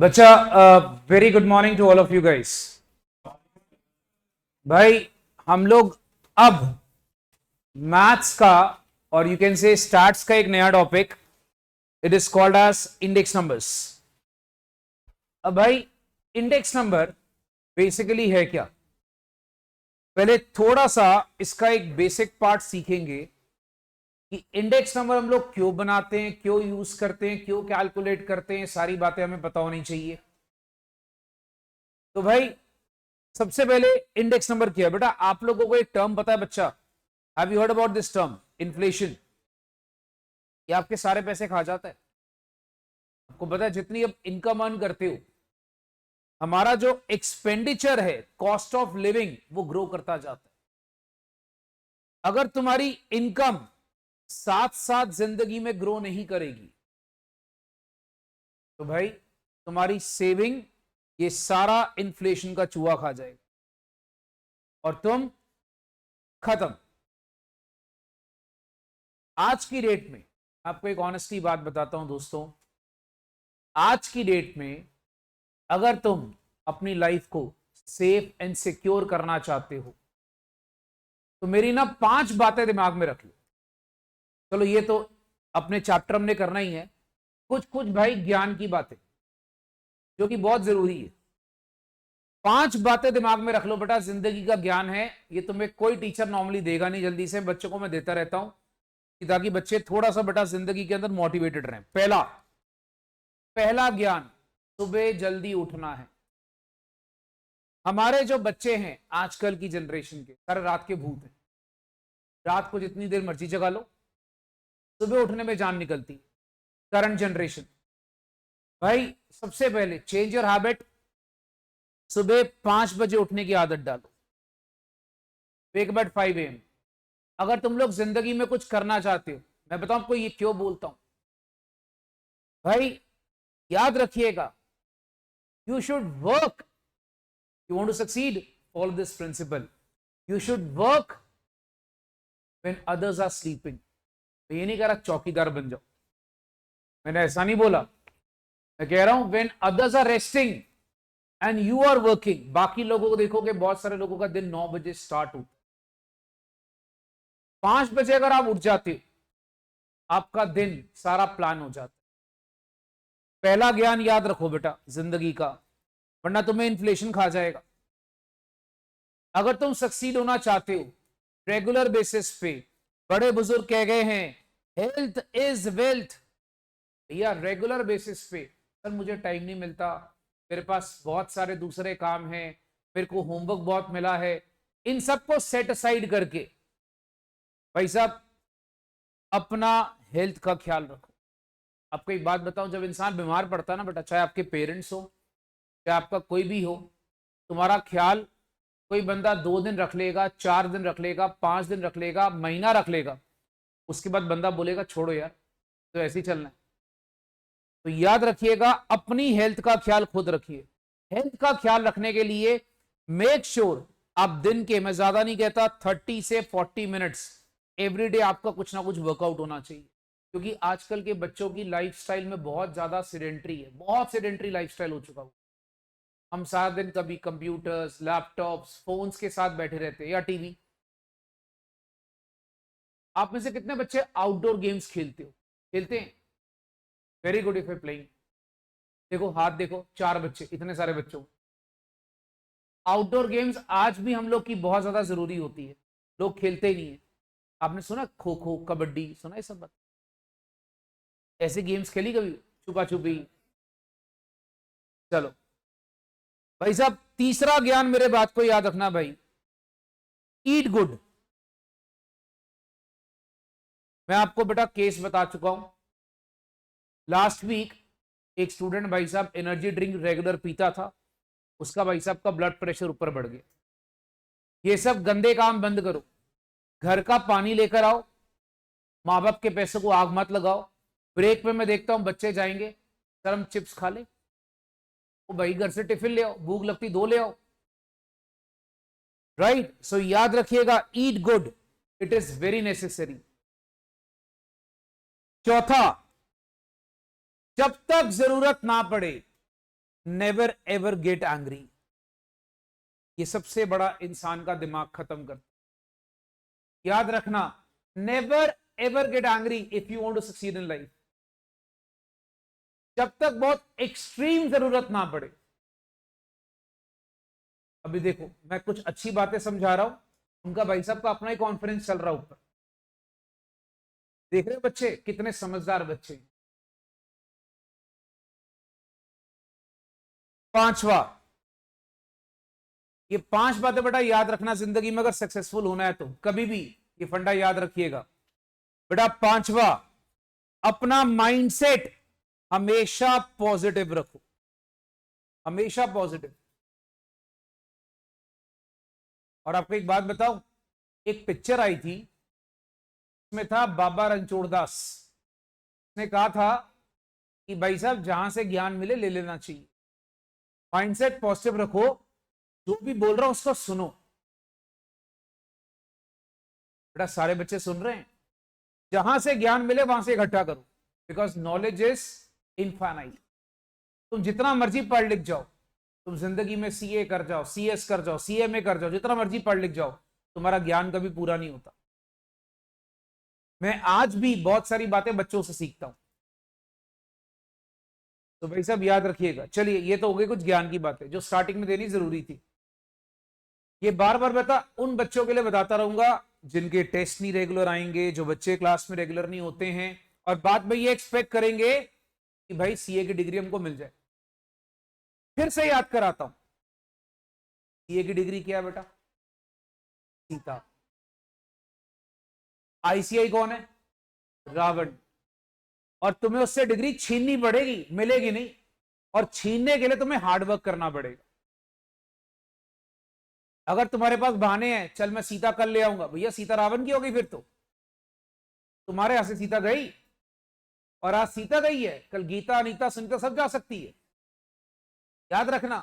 बच्चा very good morning to all of you guys. भाई हम लोग अब मैथ्स का और यू कैन से स्टार्ट्स का एक नया topic, it is called as index numbers. अब भाई इंडेक्स नंबर बेसिकली है क्या, पहले थोड़ा सा इसका एक बेसिक पार्ट सीखेंगे कि इंडेक्स नंबर हम लोग क्यों बनाते हैं, क्यों यूज करते हैं, क्यों कैलकुलेट करते हैं, सारी बातें हमें पता होनी चाहिए। तो भाई सबसे पहले इंडेक्स नंबर क्या है बेटा, आप लोगों को एक टर्म पता है बच्चा, have you heard about this term inflation? ये आपके सारे पैसे खा जाता है। आपको पता है जितनी अब इनकम अर्न करते हो, हमारा जो एक्सपेंडिचर है, कॉस्ट ऑफ लिविंग, वो ग्रो करता जाता है। अगर तुम्हारी इनकम साथ साथ जिंदगी में ग्रो नहीं करेगी तो भाई तुम्हारी सेविंग ये सारा इन्फ्लेशन का चूहा खा जाएगा और तुम खत्म। आज की डेट में आपको एक ऑनेस्टली बात बताता हूं दोस्तों, आज की डेट में अगर तुम अपनी लाइफ को सेफ एंड सिक्योर करना चाहते हो तो मेरी ना 5 बातें दिमाग में रख लो। चलो ये तो अपने चैप्टर हमने करना ही है, कुछ कुछ भाई ज्ञान की बातें जो कि बहुत जरूरी है। 5 बातें दिमाग में रख लो बेटा, जिंदगी का ज्ञान है ये, तुम्हें कोई टीचर नॉर्मली देगा नहीं, जल्दी से बच्चों को मैं देता रहता हूं कि ताकि बच्चे थोड़ा सा बेटा जिंदगी के अंदर मोटिवेटेड रहें। पहला ज्ञान, सुबह जल्दी उठना है। हमारे जो बच्चे हैं आजकल की जनरेशन के, सारे रात के भूत हैं। रात को जितनी देर मर्जी जगा लो, सुबह उठने में जान निकलती। करंट जनरेशन भाई सबसे पहले चेंज योर हैबिट, सुबह 5 बजे उठने की आदत डालो। Wake up at 5 AM। अगर तुम लोग जिंदगी में कुछ करना चाहते हो, मैं बताऊं आपको ये क्यों बोलता हूं भाई, याद रखिएगा, you should work, you want to succeed, follow this principle, you should work when others are sleeping. मैं ये नहीं कह रहा चौकीदार बन जाओ, मैंने ऐसा नहीं बोला, मैं कह रहा हूं when others are resting and you are working. बाकी लोगों को देखोगे, बहुत सारे लोगों का दिन 9 बजे स्टार्ट होता है, 5 बजे अगर आप उठ जाते हो आपका दिन सारा प्लान हो जाता है। पहला ज्ञान याद रखो बेटा जिंदगी का, वरना तुम्हें इन्फ्लेशन खा जाएगा। अगर तुम सक्सीड होना चाहते हो रेगुलर बेसिस पे, बड़े बुजुर्ग कह गए हैं हेल्थ इज वेल्थ। भैया रेगुलर बेसिस पे, सर मुझे टाइम नहीं मिलता, मेरे पास बहुत सारे दूसरे काम हैं, मेरे को होमवर्क बहुत मिला है, इन सबको सेट असाइड करके भाई साहब अपना हेल्थ का ख्याल रखो। आपको एक बात बताऊं, जब इंसान बीमार पड़ता है ना बेटा, चाहे आपके पेरेंट्स हो, चाहे आपका कोई भी हो, तुम्हारा ख्याल कोई बंदा 2 दिन रख लेगा, 4 दिन रख लेगा, 5 दिन रख लेगा, महीना रख लेगा, उसके बाद बंदा बोलेगा छोड़ो यार, तो ऐसे ही चलना है। तो याद रखिएगा अपनी हेल्थ का ख्याल खुद रखिए। हेल्थ का ख्याल रखने के लिए मेक श्योर आप दिन के, मैं ज्यादा नहीं कहता, 30 से 40 मिनट्स एवरीडे आपका कुछ ना कुछ वर्कआउट होना चाहिए। क्योंकि आजकल के बच्चों की लाइफस्टाइल में बहुत ज्यादा सीडेंट्री है, बहुत सीडेंट्री लाइफस्टाइल हो चुका है। हम सारा दिन कभी कंप्यूटर्स, लैपटॉप्स, फोन्स के साथ बैठे रहते हैं या टीवी। आप में से कितने बच्चे आउटडोर गेम्स खेलते हो? खेलते हैं? Very good, if you playing. देखो हाथ देखो, 4 बच्चे, इतने सारे बच्चों। आउटडोर गेम्स आज भी हम लोग की बहुत ज्यादा जरूरी होती है, लोग खेलते ही नहीं है। आपने सुना खो खो, कबड्डी, सुना है सब बात? ऐसे गेम्स खेली कभी, छुपा छुपी? चलो भाई साहब, तीसरा ज्ञान मेरे बात को याद रखना भाई, ईट गुड। मैं आपको बेटा केस बता चुका हूं, लास्ट वीक एक स्टूडेंट भाई साहब एनर्जी ड्रिंक रेगुलर पीता था, उसका भाई साहब का ब्लड प्रेशर ऊपर बढ़ गया। ये सब गंदे काम बंद करो, घर का पानी लेकर आओ, माँ बाप के पैसों को आग मत लगाओ। ब्रेक में मैं देखता हूं बच्चे जाएंगे, सर हम चिप्स खा ले, वो भाई घर से टिफिन ले आओ, भूख लगती 2 ले आओ। राइट, सो याद रखिएगा eat good, it is very necessary. चौथा, जब तक जरूरत ना पड़े नेवर एवर गेट एंग्री। ये सबसे बड़ा इंसान का दिमाग खत्म करता है। याद रखना, never ever get angry if you want to succeed in life. जब तक बहुत एक्सट्रीम जरूरत ना पड़े। अभी देखो, मैं कुछ अच्छी बातें समझा रहा हूं, उनका भाई साहब का अपना ही कॉन्फ्रेंस चल रहा ऊपर। देख रहे हो बच्चे कितने समझदार बच्चे हैं। पांचवा, ये 5 बातें बेटा याद रखना जिंदगी में अगर सक्सेसफुल होना है तो। कभी भी ये फंडा याद रखिएगा बेटा। पांचवा, अपना माइंडसेट हमेशा पॉजिटिव रखो, हमेशा पॉजिटिव। और आपको एक बात बताऊं, एक पिक्चर आई थी, उसमें था बाबा रणछोड़ दास। उसने कहा था कि भाई साहब जहां से ज्ञान मिले ले लेना चाहिए, माइंडसेट पॉजिटिव रखो, जो भी बोल रहा हूं उसको सुनो। बेटा सारे बच्चे सुन रहे हैं? जहां से ज्ञान मिले वहां से इकट्ठा करो, बिकॉज नॉलेज इज इनफाइनाइट। तुम जितना मर्जी पढ़ लिख जाओ, तुम जिंदगी में सीए कर जाओ, सीएस कर जाओ, सीएमए कर जाओ, जितना मर्जी पढ़ लिख जाओ, तुम्हारा ज्ञान कभी पूरा नहीं होता। मैं आज भी बहुत सारी बातें बच्चों से सीखता हूं, तो भाई साहब याद रखिएगा। चलिए, ये तो हो गई कुछ ज्ञान की बातें जो स्टार्टिंग में देनी जरूरी थी। ये बार बार बता उन बच्चों के लिए बताता रहूंगा जिनके टेस्ट नहीं रेगुलर आएंगे, जो बच्चे क्लास में रेगुलर नहीं होते हैं और बाद में ये एक्सपेक्ट करेंगे कि भाई सीए की डिग्री हमको मिल जाए। फिर से याद कराता हूं, सीए की डिग्री क्या है बेटा? सीता। आईसीआई कौन है? रावण। और तुम्हें उससे डिग्री छीननी पड़ेगी, मिलेगी नहीं। और छीनने के लिए तुम्हें हार्डवर्क करना पड़ेगा। अगर तुम्हारे पास बहाने हैं, चल मैं सीता कल ले आऊंगा, भैया सीता रावण की हो गई फिर तो। तुम्हारे यहां से सीता गई, और आज सीता गई है, कल गीता, अनीता, सुनीता सब जा सकती है। याद रखना,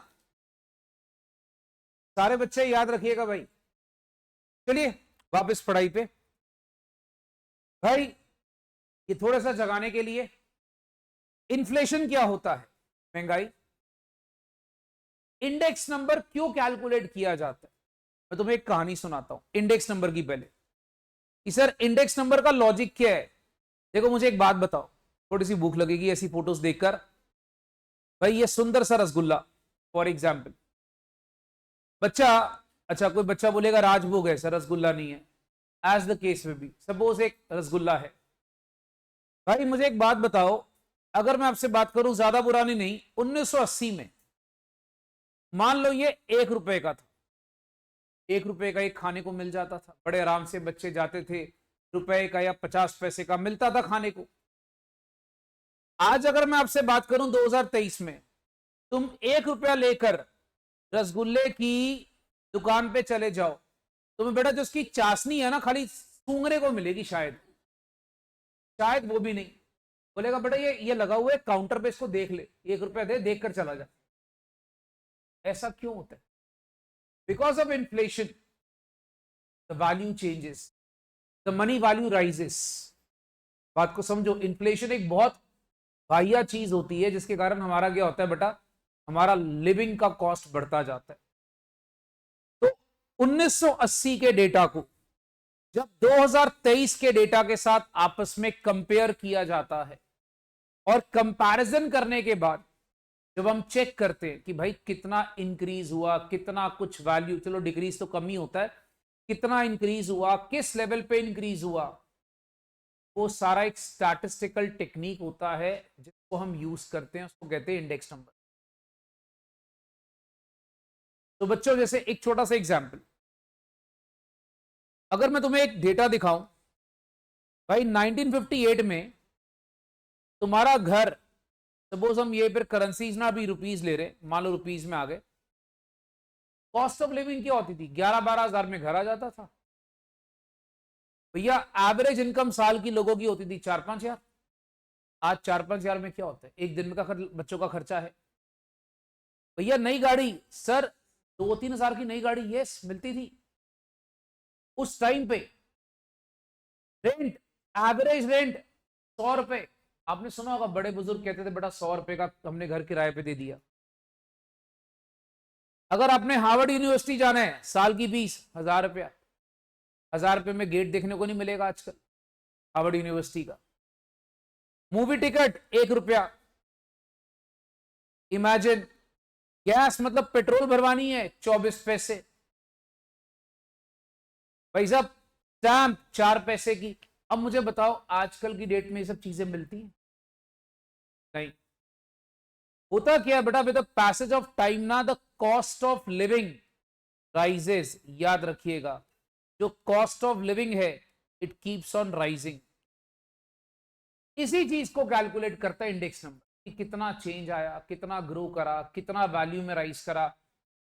सारे बच्चे याद रखिएगा भाई। चलिए वापस पढ़ाई पे। भाई ये थोड़ा सा जगाने के लिए, इन्फ्लेशन क्या होता है? महंगाई। इंडेक्स नंबर क्यों कैलकुलेट किया जाता है? मैं तुम्हें एक कहानी सुनाता हूं इंडेक्स नंबर की पहले कि सर इंडेक्स नंबर का लॉजिक क्या है। देखो मुझे एक बात बताओ, थोड़ी सी भूख लगेगी ऐसी फोटोज देखकर। भाई ये सुंदर सा रसगुल्ला फॉर एग्जाम्पल, बच्चा, अच्छा कोई बच्चा बोलेगा राजभोग है सर, रसगुल्ला नहीं है। एज द केस में भी, सपोज एक रसगुल्ला है। भाई मुझे एक बात बताओ, अगर मैं आपसे बात करूं ज्यादा पुरानी नहीं, 1980 में मान लो ये 1 रुपए का था। 1 रुपए का एक खाने को मिल जाता था, बड़े आराम से बच्चे जाते थे, रुपए का या 50 पैसे का मिलता था खाने को। आज अगर मैं आपसे बात करूं 2023 में, तुम 1 रुपया लेकर रसगुल्ले की दुकान पे चले जाओ, तुम्हें बेटा जो उसकी चाशनी है ना, खाली सूंघने को मिलेगी शायद, शायद वो भी नहीं। बोलेगा बेटा ये लगा हुआ है काउंटर पे, इसको देख ले, 1 रुपया दे, देख कर चला जा। ऐसा क्यों होता है? Because of inflation the value changes, the money value rises. बात को समझो, इन्फ्लेशन एक बहुत बाह्य चीज होती है जिसके कारण हमारा क्या होता है बेटा, हमारा लिविंग का कॉस्ट बढ़ता जाता है। तो 1980 के डेटा को जब 2023 के डेटा के साथ आपस में कंपेयर किया जाता है, और कंपैरिजन करने के बाद जब हम चेक करते हैं कि भाई कितना इंक्रीज हुआ, कितना कुछ वैल्यू, चलो डिक्रीज तो कम ही होता है, कितना इंक्रीज हुआ, किस लेवल पे इंक्रीज हुआ, वो सारा एक स्टैटिस्टिकल टेक्निक होता है जिसको हम यूज करते हैं, उसको कहते हैं इंडेक्स नंबर। तो बच्चों जैसे एक छोटा सा एग्जांपल, अगर मैं तुम्हें एक डेटा दिखाऊं, भाई 1958 में तुम्हारा घर, सपोज हम ये फिर करेंसीज ना भी रुपीज ले रहे, मान लो रुपीज में आ गए, कॉस्ट ऑफ लिविंग क्या होती थी? 11-12 हजार में घर आ जाता था भैया। एवरेज इनकम साल की लोगों की होती थी 4-5 हजार। आज 4-5 हजार में क्या होता है? एक दिन का बच्चों का खर्चा है भैया। नई गाड़ी सर, 2-3 हजार की नई गाड़ी यस मिलती थी उस टाइम पे। रेंट, एवरेज रेंट 100 रुपए। आपने सुना होगा बड़े बुजुर्ग कहते थे बेटा 100 रुपए का हमने घर किराए पे दे दिया। अगर आपने हार्वर्ड यूनिवर्सिटी जाना है, साल की फीस 1000 रुपया। 1000 रुपये में गेट देखने को नहीं मिलेगा आजकल हार्वर्ड यूनिवर्सिटी का। मूवी टिकट 1 रुपया। इमेजिन, गैस मतलब पेट्रोल भरवानी है 24 पैसे। भाई साहब स्टैंप 4 पैसे की। अब मुझे बताओ आजकल की डेट में ये सब चीजें मिलती हैं? नहीं। होता क्या है बेटा, with the passage of time ना the cost of living rises. याद रखिएगा, जो कॉस्ट ऑफ लिविंग है इट कीप्स ऑन राइजिंग। इसी चीज को कैलकुलेट करता है इंडेक्स नंबर, कि कितना चेंज आया, कितना ग्रो करा, कितना वैल्यू में राइज करा,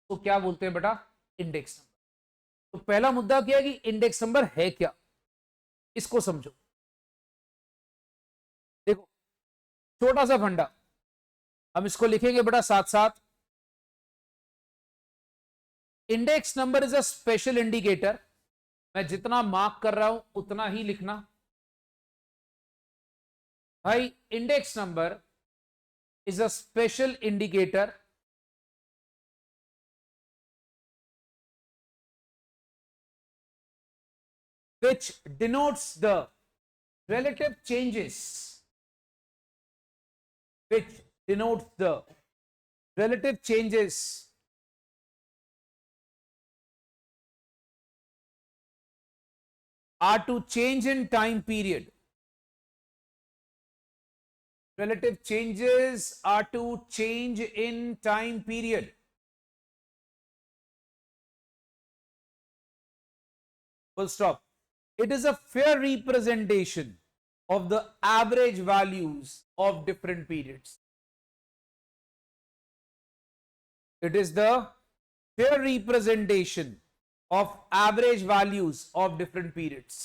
तो क्या बोलते हैं बेटा, इंडेक्स नंबर। तो पहला मुद्दा क्या है कि इंडेक्स नंबर है क्या, इसको समझो। देखो छोटा सा फंडा, हम इसको लिखेंगे बेटा साथ साथ। Index number is a special indicator. मैं जितना मार्क कर रहा हूं उतना ही लिखना। भाई index number is a special indicator which denotes the relative changes, which denotes the relative changes are to change in time period. Relative changes are to change in time period. Full stop. It is a fair representation of the average values of different periods. It is the fair representation of average values of different periods.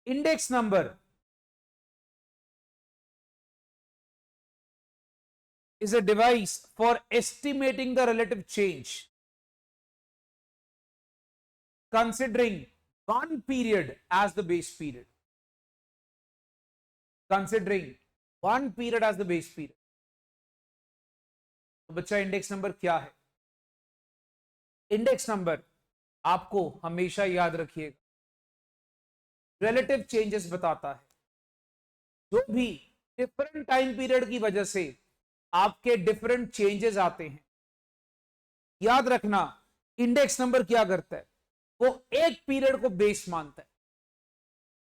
Index number is a device for estimating the relative change considering one period as the base period. Considering one period as the base period. तो बच्चा index number क्या है? Index number आपको हमेशा याद रखिएगा relative changes बताता है। जो भी डिफरेंट टाइम पीरियड की वजह से आपके डिफरेंट चेंजेस आते हैं, याद रखना इंडेक्स नंबर क्या करता है, वो एक पीरियड को बेस मानता है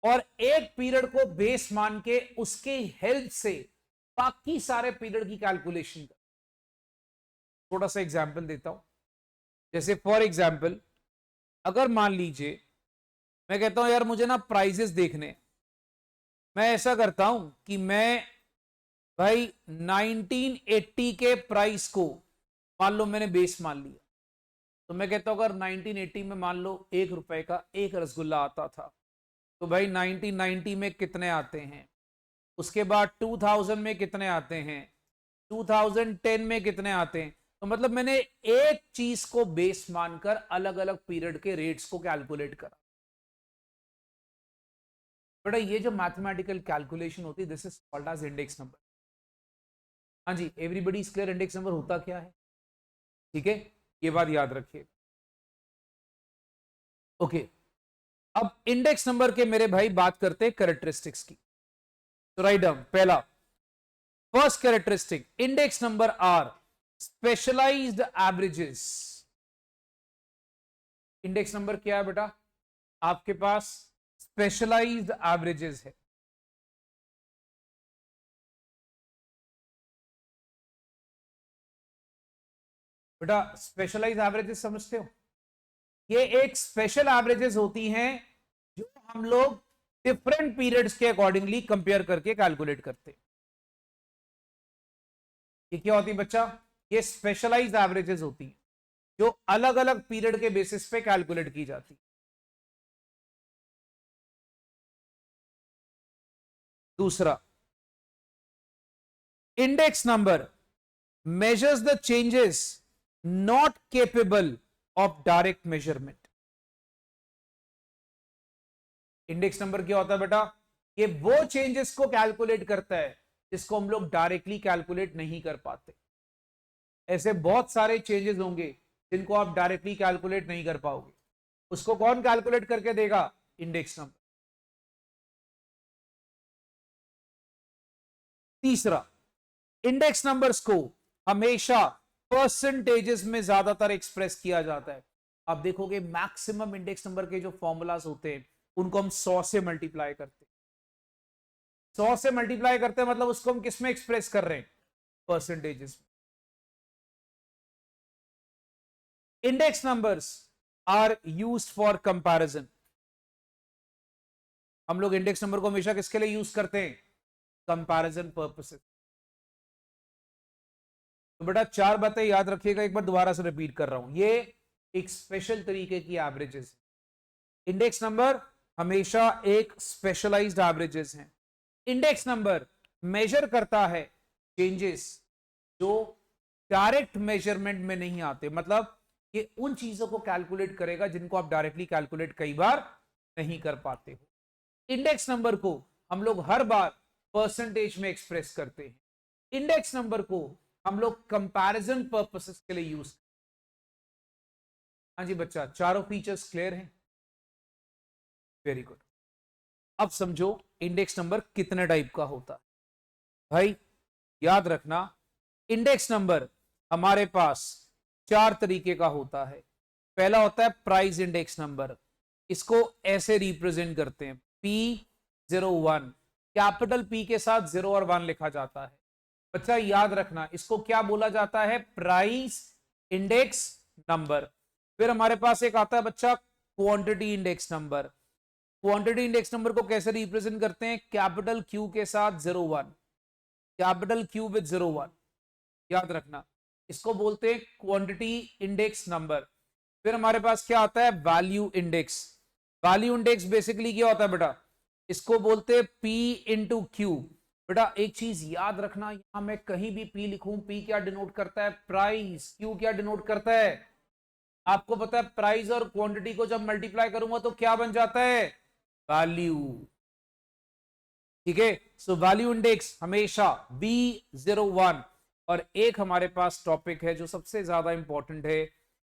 और एक पीरियड को बेस मान के उसके हेल्प से बाकी सारे पीरियड की कैलकुलेशन कर। थोड़ा सा एग्जांपल देता हूं। जैसे फॉर एग्जांपल अगर मान लीजिए मैं कहता हूं यार मुझे ना प्राइजेस देखने, मैं ऐसा करता हूं कि मैं भाई 1980 के प्राइस को मान लो मैंने बेस मान लिया, तो मैं कहता हूं अगर 1980 में मान लो 1 रुपए का एक रसगुल्ला आता था, तो भाई 1990 में कितने आते हैं, उसके बाद 2000 में कितने आते हैं, 2010 में कितने आते हैं। तो मतलब मैंने एक चीज को बेस मानकर अलग अलग पीरियड के रेट्स को कैलकुलेट करा। बेटा ये जो मैथमेटिकल कैलकुलेशन होती है this is called as index number. हाँ जी, everybody is clear index number होता क्या है? ठीक है, ये बात याद रखिए। ओके, अब इंडेक्स नंबर के मेरे भाई बात करते हैं कैरेक्टरिस्टिक्स की। तो राइट डाउन पहला, first characteristic, index number are specialized averages. Index number क्या है बेटा? आपके पास स्पेशलाइज्ड एवरेजेस है। बेटा स्पेशलाइज्ड एवरेजेस समझते हो? ये एक स्पेशल एवरेजेस होती हैं जो हम लोग डिफरेंट पीरियड्स के अकॉर्डिंगली कंपेयर करके कैलकुलेट करते हैं। ये क्या होती है बच्चा? ये स्पेशलाइज्ड एवरेजेस होती हैं जो अलग अलग पीरियड के बेसिस पे कैलकुलेट की जाती है। दूसरा, index number measures the changes not capable of direct measurement. Index number क्या होता है बेटा? ये वो चेंजेस को कैलकुलेट करता है जिसको हम लोग डायरेक्टली कैलकुलेट नहीं कर पाते। ऐसे बहुत सारे चेंजेस होंगे जिनको आप डायरेक्टली कैलकुलेट नहीं कर पाओगे। उसको कौन कैलकुलेट करके देगा? Index number. तीसरा, इंडेक्स नंबर्स को हमेशा परसेंटेजेस में ज्यादातर एक्सप्रेस किया जाता है। आप देखोगे मैक्सिमम इंडेक्स नंबर के जो फॉर्मूलाज होते हैं उनको हम 100 से मल्टीप्लाई करते हैं। 100 से मल्टीप्लाई करते हैं मतलब उसको हम किस में एक्सप्रेस कर रहे हैं? Percentages. Index numbers are used for comparison. हम लोग इंडेक्स नंबर को हमेशा किसके लिए यूज करते हैं? Comparison purposes. तो बेटा 4 बातें याद रखिएगा, एक बार दोबारा से रिपीट कर रहा हूं। ये एक स्पेशल तरीके की एवरेजेस। इंडेक्स नंबर हमेशा एक स्पेशलाइज्ड एवरेजेस हैं। इंडेक्स नंबर मेजर करता है चेंजेस जो डायरेक्ट मेजरमेंट में नहीं आते, मतलब ये उन चीजों को कैलकुलेट करेगा जिनको आप डायरेक्टली कैलकुलेट कई बार नहीं कर पाते हो। इंडेक्स नंबर को हम लोग हर बार परसेंटेज में एक्सप्रेस करते हैं। इंडेक्स नंबर को हम लोग कंपैरिजन पर्पसेस के लिए यूज। हाँ जी बच्चा, चारों फीचर्स क्लियर हैं? Very good. अब समझो इंडेक्स नंबर कितने टाइप का होता है। भाई याद रखना, इंडेक्स नंबर हमारे पास 4 तरीके का होता है। पहला होता है प्राइस इंडेक्स नंबर। इसको ऐसे रिप्रेजेंट करते हैं P01, कैपिटल P के साथ 0 और 1 लिखा जाता है। बच्चा याद रखना, इसको क्या बोला जाता है? Price index number. फिर हमारे पास एक आता है बच्चा quantity index number. Quantity index number को कैसे रिप्रेजेंट करते हैं? कैपिटल Q के साथ 01, कैपिटल Q विद 01। याद रखना, इसको बोलते हैं क्वांटिटी इंडेक्स नंबर। फिर हमारे पास क्या आता है? Value index. Value index basically क्या होता है बेटा? इसको बोलते हैं P इंटू Q। बेटा एक चीज याद रखना, यहां मैं कहीं भी P लिखूं, P क्या डिनोट करता है? प्राइस। Q क्या डिनोट करता है? आपको पता है प्राइस और क्वांटिटी को जब मल्टीप्लाई करूंगा तो क्या बन जाता है? वैल्यू। ठीक है, सो वैल्यू इंडेक्स हमेशा B01। और एक हमारे पास टॉपिक है जो सबसे ज्यादा इंपॉर्टेंट है,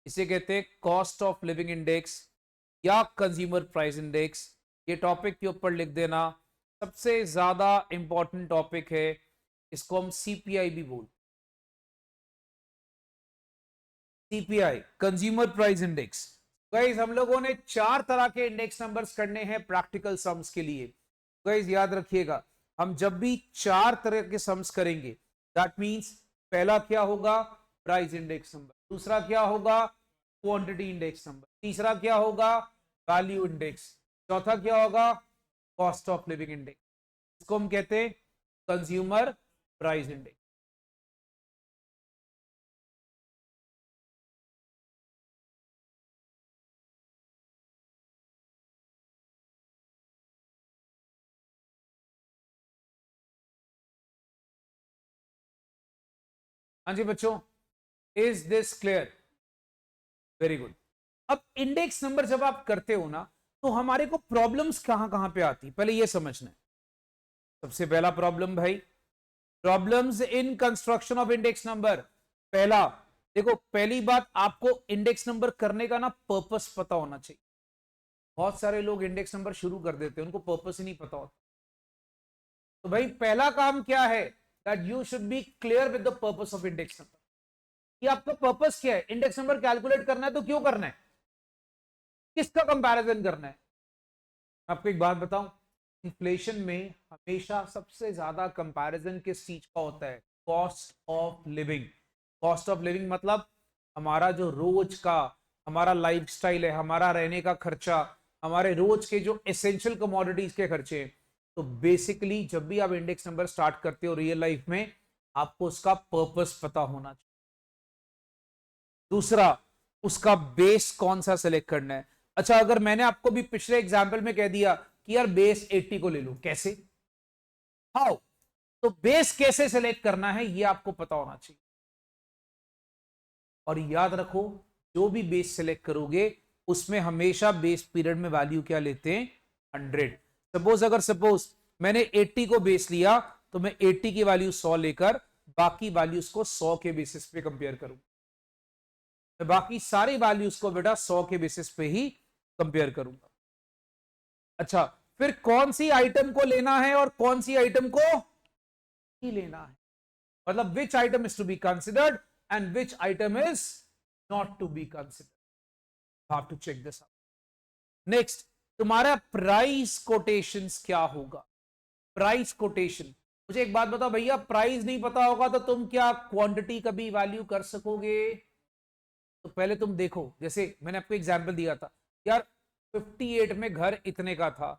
इसे कहते हैं कॉस्ट ऑफ लिविंग इंडेक्स या कंज्यूमर प्राइस इंडेक्स। ये टॉपिक के ऊपर लिख देना, सबसे ज्यादा इंपॉर्टेंट टॉपिक है। इसको हम CPI भी बोलते। CPI, consumer price index. Guys हम लोगों ने 4 तरह के इंडेक्स नंबर्स करने हैं प्रैक्टिकल सम्स के लिए। गाइस याद रखिएगा, हम जब भी 4 तरह के सम्स करेंगे, दैट मींस पहला क्या होगा? Price index number. दूसरा क्या होगा? Quantity index number. तीसरा क्या होगा? Value index. चौथा क्या होगा? Cost of living index. इसको हम कहते हैं कंज्यूमर प्राइस इंडेक्स। हाँ जी बच्चों, is this clear? Very good. अब इंडेक्स नंबर जब आप करते हो ना, तो हमारे को प्रॉब्लम्स कहां कहां पे आती, पहले ये समझना है। सबसे पहला प्रॉब्लम भाई, problems in construction of index number. पहला देखो, पहली बात आपको इंडेक्स नंबर करने का ना पर्पस पता होना चाहिए। बहुत सारे लोग इंडेक्स नंबर शुरू कर देते हैं, उनको पर्पस ही नहीं पता होता। तो भाई पहला काम क्या है? That you should be clear with the purpose of index number. कि आपका पर्पस क्या है? इंडेक्स नंबर कैलकुलेट करना है तो क्यों करना है? किसका कंपैरिजन करना है? आपको एक बात बताऊं, इन्फ्लेशन में हमेशा सबसे ज्यादा कंपैरिजन किस चीज का होता है? Cost of living. Cost of living मतलब हमारा जो रोज का हमारा लाइफस्टाइल है, हमारा रहने का खर्चा, हमारे रोज के जो एसेंशियल कमोडिटीज के खर्चे। तो बेसिकली जब भी आप इंडेक्स नंबर स्टार्ट करते हो रियल लाइफ में, आपको उसका पर्पस पता होना चाहिए। दूसरा, उसका बेस कौन सा सिलेक्ट करना है। अच्छा, अगर मैंने आपको भी पिछले एग्जाम्पल में कह दिया कि यार बेस 80 को ले लो, कैसे? हाउ? तो बेस कैसे सिलेक्ट करना है ये आपको पता होना चाहिए। और याद रखो, जो भी बेस सिलेक्ट करोगे उसमें हमेशा बेस पीरियड में वैल्यू क्या लेते हैं? 100। सपोज मैंने 80 को बेस लिया तो मैं 80 की वैल्यू 100 लेकर बाकी वैल्यूज को 100 के बेसिस पे कंपेयर करूंगा। मैं बाकी सारी वैल्यूज को बेटा 100 के बेसिस पे ही कंपेयर करूंगा। अच्छा, फिर कौन सी आइटम को लेना है और कौन सी आइटम को ही लेना है, मतलब which item is to be considered and which item is not to be considered. Have to check this out. Next, तुम्हारा प्राइस कोटेशंस क्या होगा? प्राइस कोटेशन, मुझे एक बात बताओ भैया, प्राइस नहीं पता होगा तो तुम क्या क्वांटिटी का भी वैल्यू कर सकोगे? तो पहले तुम देखो, जैसे मैंने आपको एग्जांपल दिया था यार, 58 में घर इतने का था,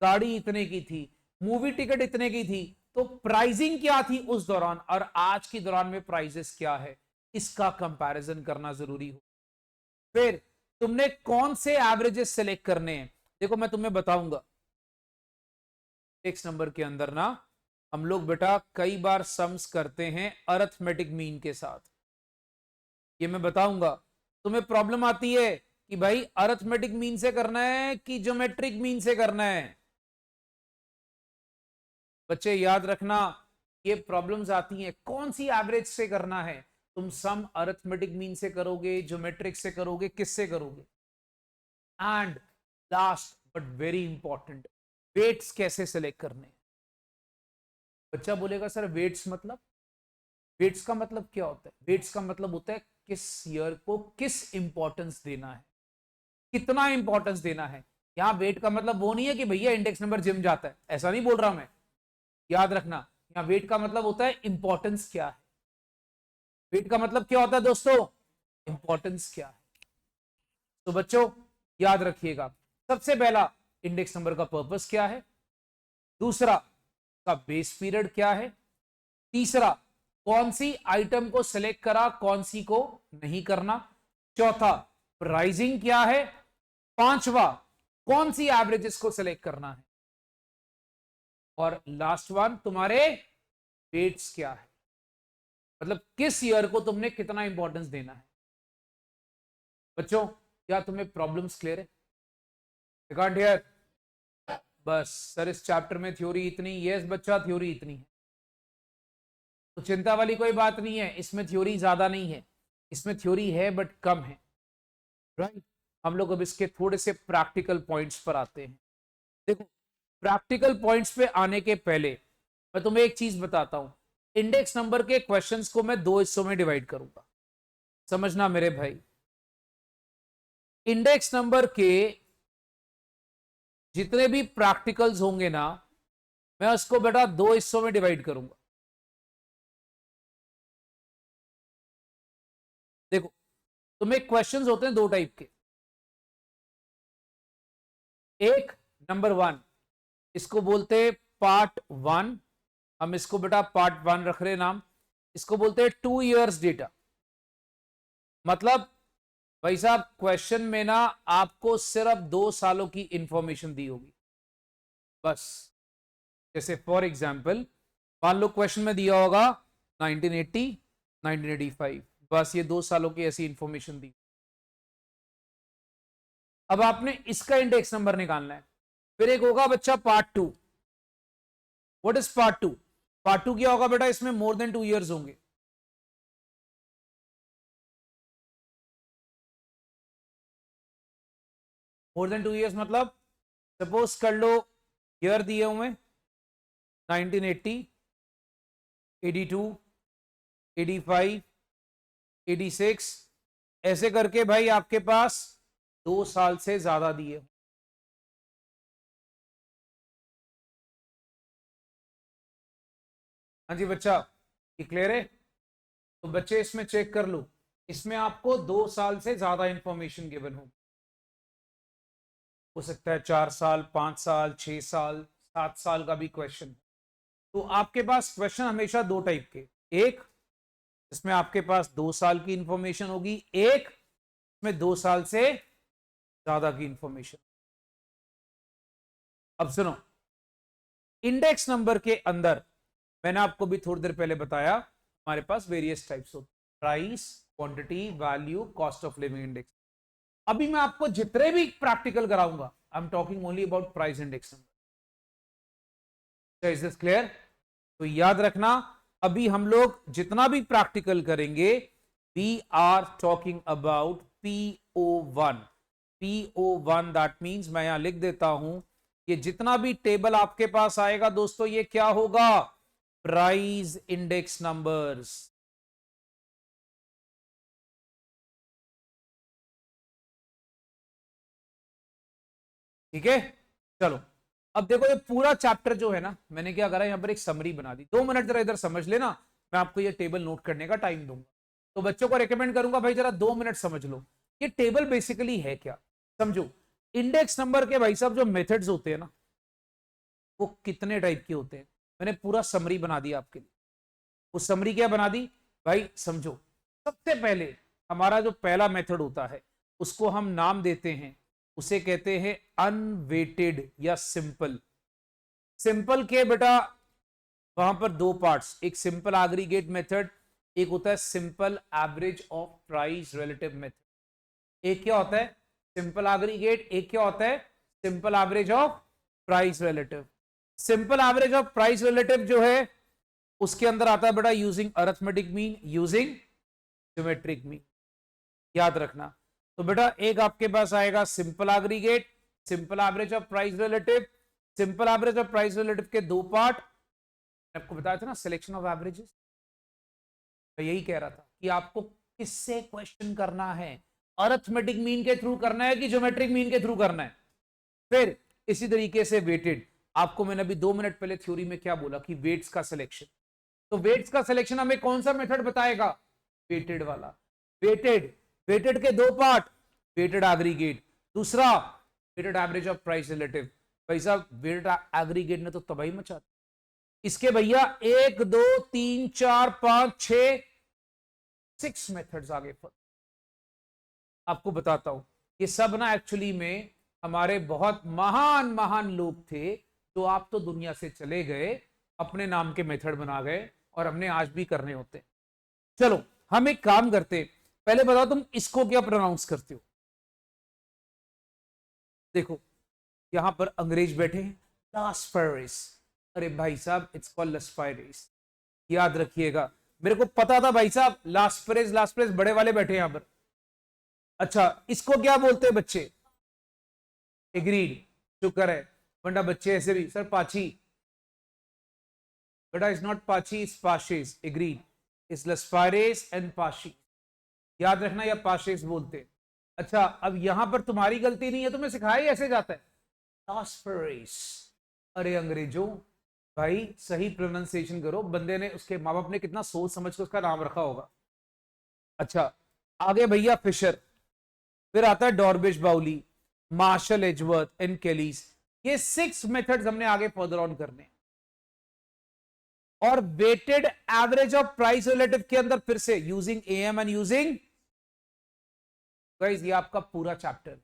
गाड़ी इतने की थी, मूवी टिकट इतने की थी, तो प्राइसिंग क्या थी उस दौरान और आज के दौरान में प्राइसेस क्या है, इसका कंपैरिजन करना जरूरी हो। फिर तुमने कौन से एवरेजेस सेलेक्ट करने हैं, देखो मैं तुम्हें बताऊंगा। इंडेक्स नंबर के अंदर ना हम लोग बेटा कई बार सम्स करते हैं अरिथमेटिक मीन के साथ, ये मैं बताऊंगा। तुम्हें प्रॉब्लम आती है कि भाई अरिथमेटिक मीन से करना है कि ज्योमेट्रिक मीन से करना है? बच्चे याद रखना, ये प्रॉब्लम्स आती हैं, कौन सी एवरेज से करना है? तुम सम अरिथमेटिक मीन से करोगे, ज्योमेट्रिक से करोगे, किससे करोगे? And last but very important, weights कैसे सिलेक्ट करने? बच्चा बोलेगा सर वेट्स मतलब, वेट्स का मतलब क्या होता है? वेट्स का मतलब होता है किस ईयर को किस इंपॉर्टेंस देना है, कितना इंपॉर्टेंस देना है। यहां वेट का मतलब वो नहीं है कि भैया इंडेक्स नंबर जिम जाता है, ऐसा नहीं बोल रहा मैं। याद रखना, यहां वेट का मतलब होता है इंपॉर्टेंस क्या है। वेट का मतलब क्या होता है दोस्तों? इंपॉर्टेंस क्या है। तो बच्चों याद रखिएगा, सबसे पहला इंडेक्स नंबर का पर्पस क्या है, दूसरा का बेस पीरियड क्या है, तीसरा कौन सी आइटम को सिलेक्ट करा, कौन सी को नहीं करना, चौथा प्राइसिंग क्या है, पांचवा कौन सी एवरेजेस को सिलेक्ट करना है, और लास्ट वन तुम्हारे वेट्स क्या है, मतलब किस ईयर को तुमने कितना इंपॉर्टेंस देना है। बच्चों क्या तुम्हें प्रॉब्लम्स क्लियर है? Can't hear? बस सर इस चैप्टर में थ्योरी इतनी, यस बच्चा थ्योरी इतनी है, तो चिंता वाली कोई बात नहीं है, इसमें थ्योरी ज्यादा नहीं है, इसमें थ्योरी है बट कम है, राइट। हम लोग अब इसके थोड़े से प्रैक्टिकल पॉइंट्स पर आते हैं। देखो प्रैक्टिकल पॉइंट्स पे आने के पहले मैं तुम्हें एक चीज बताता हूं, इंडेक्स नंबर के क्वेश्चंस को मैं दो हिस्सों में डिवाइड करूंगा, समझना मेरे भाई। इंडेक्स नंबर के जितने भी प्रैक्टिकल्स होंगे ना, मैं उसको बेटा दो हिस्सों में डिवाइड करूंगा। देखो तुम्हें क्वेश्चंस होते हैं दो टाइप के, एक नंबर वन, इसको बोलते हैं पार्ट वन, हम इसको बेटा पार्ट वन रख रहे नाम, इसको बोलते हैं 2 इयर्स डेटा। मतलब भाई साहब क्वेश्चन में ना आपको सिर्फ 2 सालों की इंफॉर्मेशन दी होगी बस। जैसे फॉर एग्जांपल मान लो क्वेश्चन में दिया होगा 1980 1985, बस ये 2 सालों की ऐसी इंफॉर्मेशन दी। अब आपने इसका इंडेक्स नंबर निकालना है। फिर एक होगा बच्चा part two. What is part two? Part two क्या होगा बेटा, इसमें मोर देन 2 इयर्स होंगे। मोर देन 2 इयर्स मतलब सपोज कर लो ईयर दिए हुए 1980, 82, 85, 86, ऐसे करके भाई आपके पास 2 साल से ज्यादा दिए। हाँ जी बच्चा, ये क्लियर है? तो बच्चे इसमें चेक कर लो, इसमें आपको 2 साल से ज्यादा इंफॉर्मेशन गिवन हो सकता है 4 साल, 5 साल, 6 साल, 7 साल का भी क्वेश्चन। तो आपके पास क्वेश्चन हमेशा दो टाइप के, एक इसमें आपके पास 2 साल की इंफॉर्मेशन होगी, एक इसमें 2 साल से ज्यादा की इंफॉर्मेशन। अब सुनो, इंडेक्स नंबर के अंदर मैंने आपको भी थोड़ी देर पहले बताया हमारे पास वेरियस टाइप्स होते, price, quantity, value, cost of living index. अभी मैं आपको जितने भी प्रैक्टिकल कराऊंगा I am talking only about price index number. Is this clear? तो याद रखना, अभी हम लोग जितना भी प्रैक्टिकल करेंगे, we are talking about PO1। PO1 that means, मैं यहां लिख देता हूं, ये जितना भी टेबल आपके पास आएगा दोस्तों, ये क्या होगा? Price index numbers. ठीक है, चलो। अब देखो, ये पूरा चैप्टर जो है ना, मैंने क्या करा, यहां पर एक समरी बना दी। 2 मिनट जरा इधर समझ लेना, मैं आपको ये टेबल नोट करने का टाइम दूंगा। तो बच्चों को रेकमेंड करूंगा, भाई जरा 2 मिनट समझ लो, ये टेबल बेसिकली है क्या। समझो, इंडेक्स नंबर के भाई साहब जो मेथड्स होते हैं ना, वो कितने टाइप के होते हैं, मैंने पूरा समरी बना दिया आपके लिए। वो समरी क्या बना दी भाई, समझो। सबसे पहले हमारा जो पहला मेथड होता है, उसको हम नाम देते हैं, उसे कहते हैं अनवेटेड या सिंपल। सिंपल के बेटा वहां पर दो पार्ट्स, एक सिंपल एग्रीगेट मेथड, एक होता है simple average of price relative method. एक क्या होता है सिंपल एग्रीगेट, एक क्या होता है simple average of price relative. Simple average of price relative जो है, उसके अंदर आता है बेटा using arithmetic mean, using geometric mean. याद रखना। तो बेटा एक आपके पास आएगा simple aggregate, simple average of price relative. Simple average of price relative के दो पार्ट, आपको बताया था ना, सिलेक्शन ऑफ एवरेजेस। मैं यही कह रहा था कि आपको किससे क्वेश्चन करना है, अरिथमेटिक मीन के थ्रू करना है कि ज्योमेट्रिक मीन के थ्रू करना है। फिर इसी तरीके से वेटेड, आपको मैंने अभी 2 मिनट पहले थ्योरी में क्या बोला कि वेट्स का सिलेक्शन। तो वेट्स का सिलेक्शन हमें कौन सा मेथड बताएगा? वेटेड वाला। वेटेड, वेटेड के दो पार्ट, वेटेड एग्रीगेट, दूसरा weighted average of price relative. भाई साहब वेटेड एग्रीगेट ने तो तबाही मचा दी। इसके भैया 1 2 3 4 5 6 6 मेथड्स आगे पर आपको बताता हूं। ये सब ना एक्चुअली में हमारे बहुत महान महान लोग थे, जो आप तो दुनिया से चले गए, अपने नाम के मेथड बना गए, और हमने आज भी करने होते। चलो हम एक काम करते, पहले बताओ तुम इसको क्या प्रोनाउंस करते हो। देखो यहां पर अंग्रेज बैठे हैं, लास्पेरिस। अरे भाई साहब इट्स कॉल्ड लस्पाइरिस, याद रखिएगा। मेरे को पता था भाई साहब, लास्पेरिस लास्पेरिस बड़े वाले बैठे हैं यहां पर। अच्छा इसको क्या बोलते हैं बच्चे? एग्रीड, शुक्र है। वरना बच्चे ऐसे भी, सर पाची, बेटा इज नॉट पाची, इज पाशेस। एग्रीड, इज लस्पाइरिस एंड पाशी। याद रखना, या पाशेस बोलते हैं। अच्छा अब यहां पर तुम्हारी गलती नहीं है, तुम्हें सिखाया ही ऐसे जाता है, लास्पेरिस। अरे अंग्रेजों, भाई सही प्रोनाउंसिएशन करो, बंदे ने, उसके माँ बाप ने कितना सोच समझ कर उसका नाम रखा होगा। अच्छा आगे भैया फिशर, फिर आता है डॉर्बिश बाउली, मार्शल एजवर्थ एंड केलीस। ये 6 मेथड्स हमने आगे फर्दर ऑन करने। और weighted average of price relative के अंदर फिर से using AM and using, guys ये आपका पूरा चैप्टर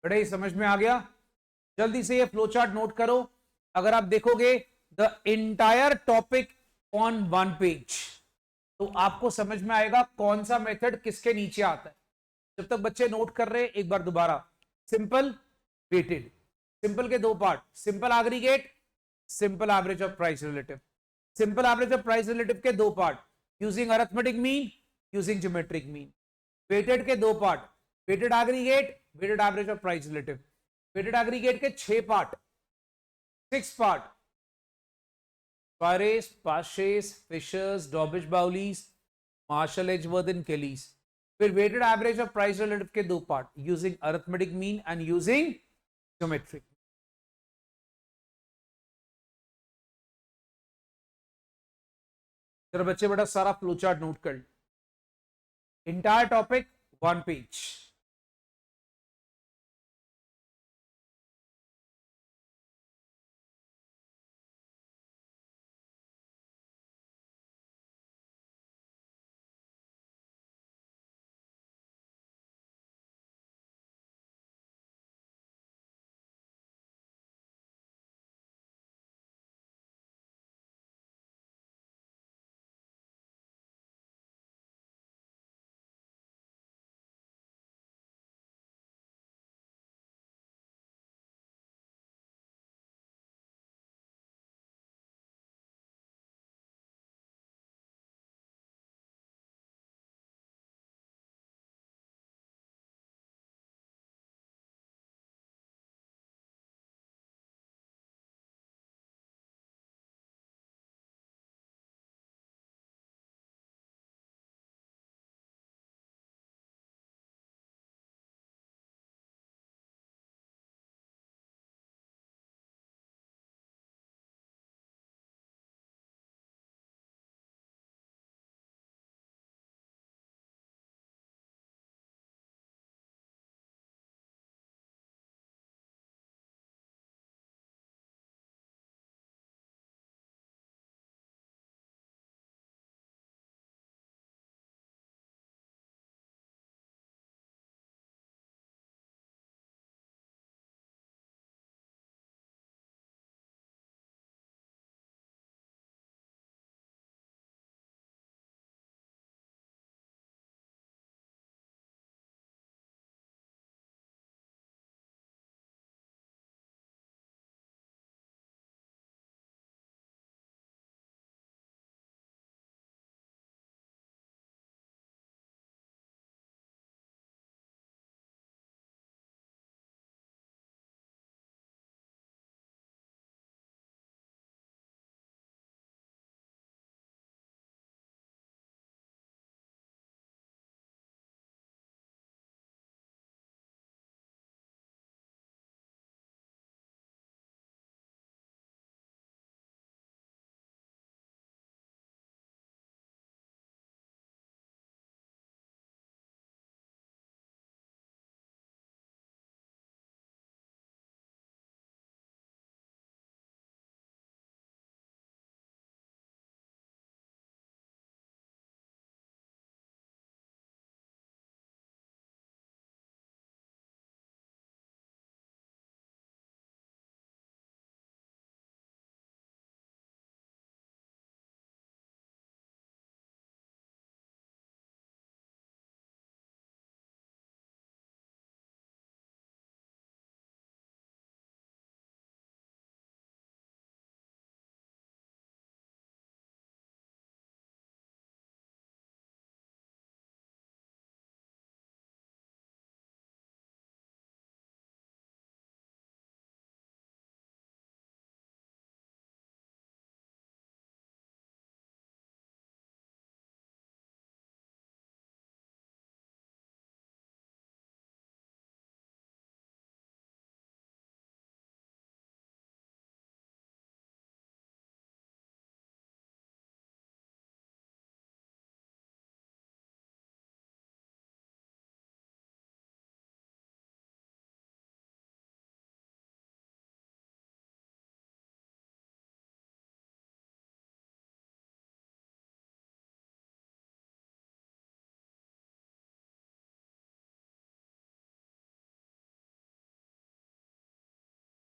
बड़े ही समझ में आ गया। जल्दी से ये फ्लो चार्ट नोट करो। अगर आप देखोगे the entire topic on 1 page, तो आपको समझ में आएगा कौन सा मेथड किसके नीचे आता है। जब तक बच्चे नोट कर रहे हैं, एक बार दोबारा, सिंपल, वेटेड। सिंपल के दो part, simple aggregate, simple average of price relative. Simple average of price relative के दो part, using arithmetic mean, using geometric mean. Weighted के दो part, weighted aggregate, weighted average of price relative. Weighted aggregate के 6 part, 6 part, Pares, Pashes, Fishers, Dobish Bowleys, Marshall Edgeworth and Kellys। फिर weighted average of price relative के दो part, using arithmetic mean and using geometric. जरा बच्चे बेटा सारा flow chart note कर, entire topic 1 page.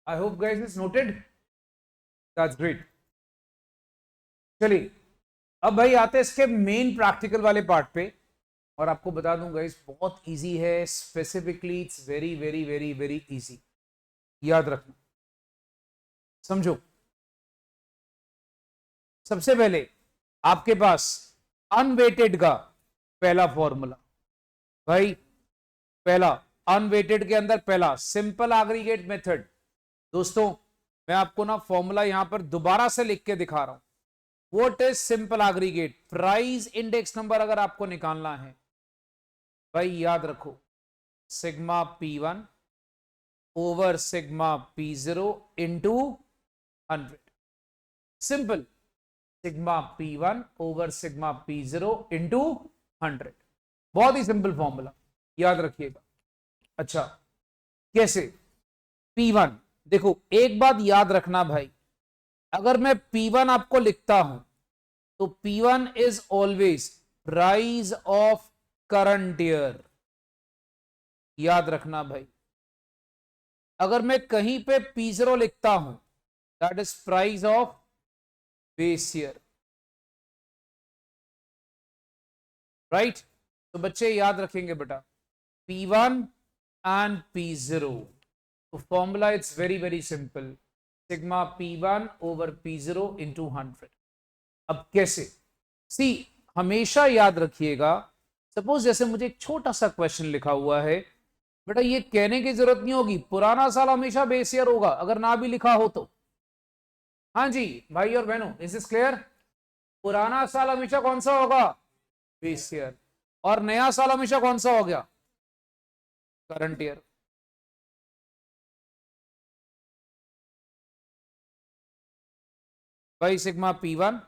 I hope guys is noted, that's great. चलिए अब भाई आते हैं इसके मेन प्रैक्टिकल वाले पार्ट पे, और आपको बता दूं गाइस बहुत इजी है, specifically it's very very very very easy, याद रखना, समझो। सबसे पहले आपके पास अनवेटेड का पहला फॉर्मूला, भाई पहला अनवेटेड के अंदर पहला सिंपल एग्रीगेट मेथड। दोस्तों मैं आपको ना फॉर्मूला यहां पर दोबारा से लिख के दिखा रहा हूं। What is simple aggregate? Price index number अगर आपको निकालना है भाई याद रखो, sigma P1 over sigma P0 into 100। Simple, sigma P1 over sigma P0 into 100, बहुत ही सिंपल फॉर्मूला, याद रखिएगा। अच्छा कैसे? P1 देखो, एक बात याद रखना भाई, अगर मैं P1 आपको लिखता हूं तो P1 is always price of current year, याद रखना भाई। अगर मैं कहीं पे P0 लिखता हूं that is price of base year, right. तो बच्चे याद रखेंगे बेटा P1 एंड P0, तो formula it's very very simple, sigma P1 over P0 into 100। अब कैसे? सी हमेशा याद रखिएगा, सपोज जैसे मुझे एक छोटा सा क्वेश्चन लिखा हुआ है, बेटा ये कहने की जरूरत नहीं होगी पुराना साल हमेशा बेस ईयर होगा, अगर ना भी लिखा हो तो। हाँ जी भाई और बहनों, इज दिस क्लियर? पुराना साल हमेशा कौन सा होगा? Base year. और नया साल हमेशा कौन सा हो गया? Current year. भाई sigma P1